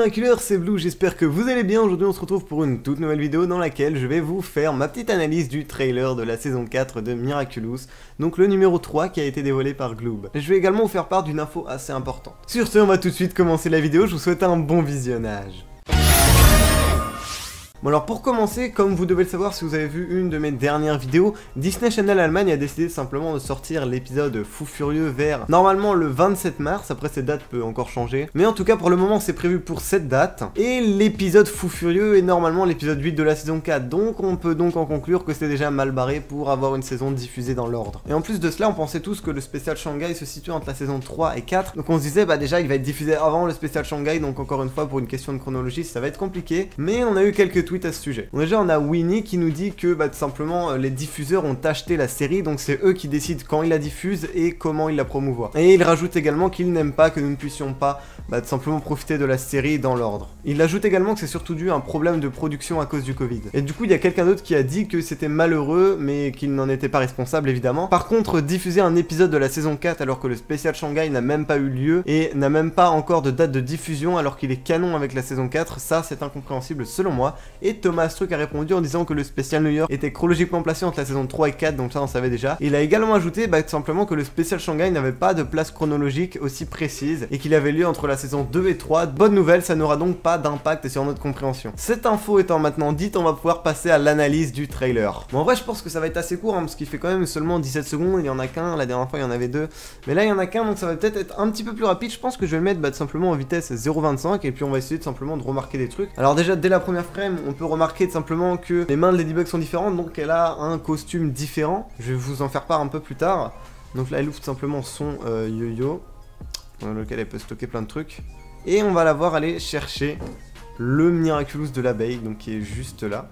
Miraculeurs, c'est Blue, j'espère que vous allez bien. Aujourd'hui on se retrouve pour une toute nouvelle vidéo dans laquelle je vais vous faire ma petite analyse du trailer de la saison 4 de Miraculous, donc le numéro 3 qui a été dévoilé par Gloob. Je vais également vous faire part d'une info assez importante. Sur ce, on va tout de suite commencer la vidéo, je vous souhaite un bon visionnage. Bon alors pour commencer, comme vous devez le savoir si vous avez vu une de mes dernières vidéos, Disney Channel Allemagne a décidé simplement de sortir l'épisode Fou Furieux vers normalement le 27 mars, après cette date peut encore changer, mais en tout cas pour le moment c'est prévu pour cette date, et l'épisode Fou Furieux est normalement l'épisode 8 de la saison 4, donc on peut donc en conclure que c'est déjà mal barré pour avoir une saison diffusée dans l'ordre. Et en plus de cela, on pensait tous que le spécial Shanghai se situe entre la saison 3 et 4, donc on se disait bah déjà il va être diffusé avant le spécial Shanghai, donc encore une fois pour une question de chronologie ça va être compliqué, mais on a eu quelques tweets à ce sujet. Donc déjà on a Winnie qui nous dit que bah tout simplement les diffuseurs ont acheté la série, donc c'est eux qui décident quand ils la diffusent et comment ils la promouvoient. Et il rajoute également qu'ils n'aiment pas que nous ne puissions pas tout simplement profiter de la série dans l'ordre. Il ajoute également que c'est surtout dû à un problème de production à cause du Covid. Et du coup il y a quelqu'un d'autre qui a dit que c'était malheureux mais qu'il n'en était pas responsable évidemment. Par contre diffuser un épisode de la saison 4 alors que le spécial Shanghai n'a même pas eu lieu et n'a même pas encore de date de diffusion alors qu'il est canon avec la saison 4, ça c'est incompréhensible selon moi. Et Thomas Astruc a répondu en disant que le spécial New York était chronologiquement placé entre la saison 3 et 4, donc ça on savait déjà. Il a également ajouté tout simplement que le spécial Shanghai n'avait pas de place chronologique aussi précise et qu'il avait lieu entre la saison 2 et 3. Bonne nouvelle, ça n'aura donc pas d'impact sur notre compréhension. Cette info étant maintenant dite, on va pouvoir passer à l'analyse du trailer. Bon en vrai je pense que ça va être assez court parce qu'il fait quand même seulement 17 secondes, il y en a qu'un, la dernière fois il y en avait deux, mais là il y en a qu'un donc ça va peut-être être un petit peu plus rapide. Je pense que je vais le mettre tout simplement en vitesse 0.25 et puis on va essayer tout simplement de remarquer des trucs. Alors déjà dès la première frame on peut remarquer tout simplement que les mains de Ladybug sont différentes, donc elle a un costume différent. Je vais vous en faire part un peu plus tard. Donc là elle ouvre tout simplement son yo-yo dans lequel elle peut stocker plein de trucs. Et on va la voir aller chercher le Miraculous de l'abeille, donc qui est juste là.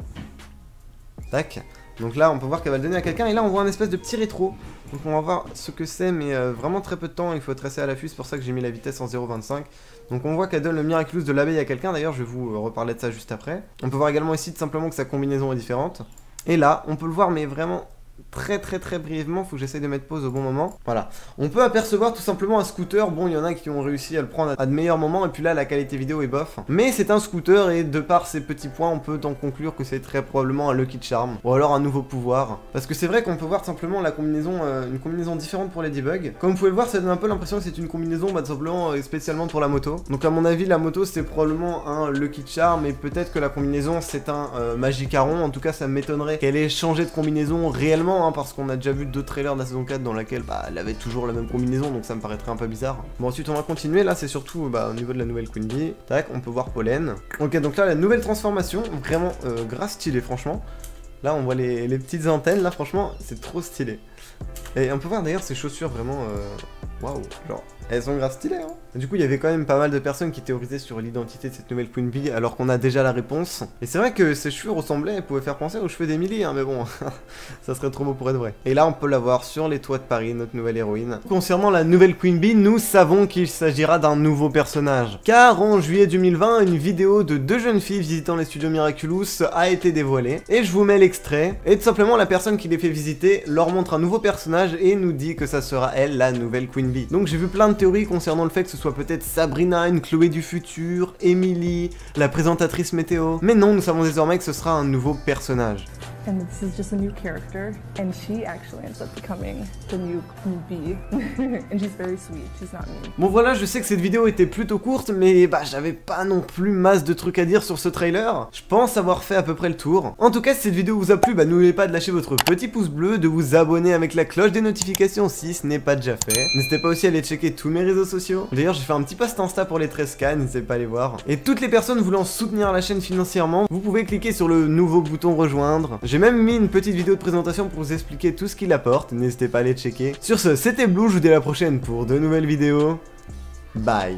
Tac. Donc là on peut voir qu'elle va le donner à quelqu'un et là on voit un espèce de petit rétro. Donc on va voir ce que c'est mais vraiment très peu de temps, il faut être assez à l'affût, c'est pour ça que j'ai mis la vitesse en 0.25. Donc on voit qu'elle donne le Miraculous de l'abeille à quelqu'un, d'ailleurs je vais vous reparler de ça juste après. On peut voir également ici tout simplement que sa combinaison est différente. Et là on peut le voir mais vraiment très brièvement, faut que j'essaye de mettre pause au bon moment. Voilà, on peut apercevoir tout simplement un scooter. Bon il y en a qui ont réussi à le prendre à de meilleurs moments et puis là la qualité vidéo est bof, mais c'est un scooter et de par ces petits points on peut en conclure que c'est très probablement un Lucky Charm ou alors un nouveau pouvoir, parce que c'est vrai qu'on peut voir tout simplement la combinaison, une combinaison différente pour Ladybug. Comme vous pouvez le voir ça donne un peu l'impression que c'est une combinaison tout simplement spécialement pour la moto. Donc à mon avis la moto c'est probablement un Lucky Charm et peut-être que la combinaison c'est un Magicaron. En tout cas ça m'étonnerait qu'elle ait changé de combinaison réellement, parce qu'on a déjà vu deux trailers de la saison 4 dans laquelle elle avait toujours la même combinaison, donc ça me paraîtrait un peu bizarre. Bon ensuite on va continuer, là c'est surtout au niveau de la nouvelle Queen Bee. Tac, on peut voir Pollen. Ok, donc là la nouvelle transformation, vraiment grave stylé franchement. Là on voit les petites antennes, là franchement c'est trop stylé. Et on peut voir d'ailleurs ses chaussures vraiment waouh, genre elles sont grave stylées hein. Du coup il y avait quand même pas mal de personnes qui théorisaient sur l'identité de cette nouvelle Queen Bee alors qu'on a déjà la réponse. Et c'est vrai que ses cheveux ressemblaient, elles pouvaient faire penser aux cheveux d'Emily mais bon, ça serait trop beau pour être vrai. Et là on peut la voir sur les toits de Paris, notre nouvelle héroïne. Concernant la nouvelle Queen Bee, nous savons qu'il s'agira d'un nouveau personnage. Car en juillet 2020, une vidéo de deux jeunes filles visitant les studios Miraculous a été dévoilée. Et je vous mets l'extrait. Et tout simplement la personne qui les fait visiter leur montre un nouveau personnage et nous dit que ça sera elle la nouvelle Queen Bee. Donc j'ai vu plein de théories concernant le fait que ce soit peut-être Sabrina, une Chloé du futur, Emily, la présentatrice météo. Mais non, nous savons désormais que ce sera un nouveau personnage. And this is just a new character, and she actually ends up becoming the new Queen Bee. And she's very sweet, she's not mean. Bon voilà, je sais que cette vidéo était plutôt courte, mais j'avais pas non plus masse de trucs à dire sur ce trailer. Je pense avoir fait à peu près le tour. En tout cas, si cette vidéo vous a plu, n'oubliez pas de lâcher votre petit pouce bleu, de vous abonner avec la cloche des notifications si ce n'est pas déjà fait. N'hésitez pas aussi à aller checker tous mes réseaux sociaux. D'ailleurs, j'ai fait un petit post Insta pour les 13K, n'hésitez pas à les voir. Et toutes les personnes voulant soutenir la chaîne financièrement, vous pouvez cliquer sur le nouveau bouton rejoindre. J'ai même mis une petite vidéo de présentation pour vous expliquer tout ce qu'il apporte, n'hésitez pas à aller checker. Sur ce, c'était Blue, je vous dis à la prochaine pour de nouvelles vidéos. Bye.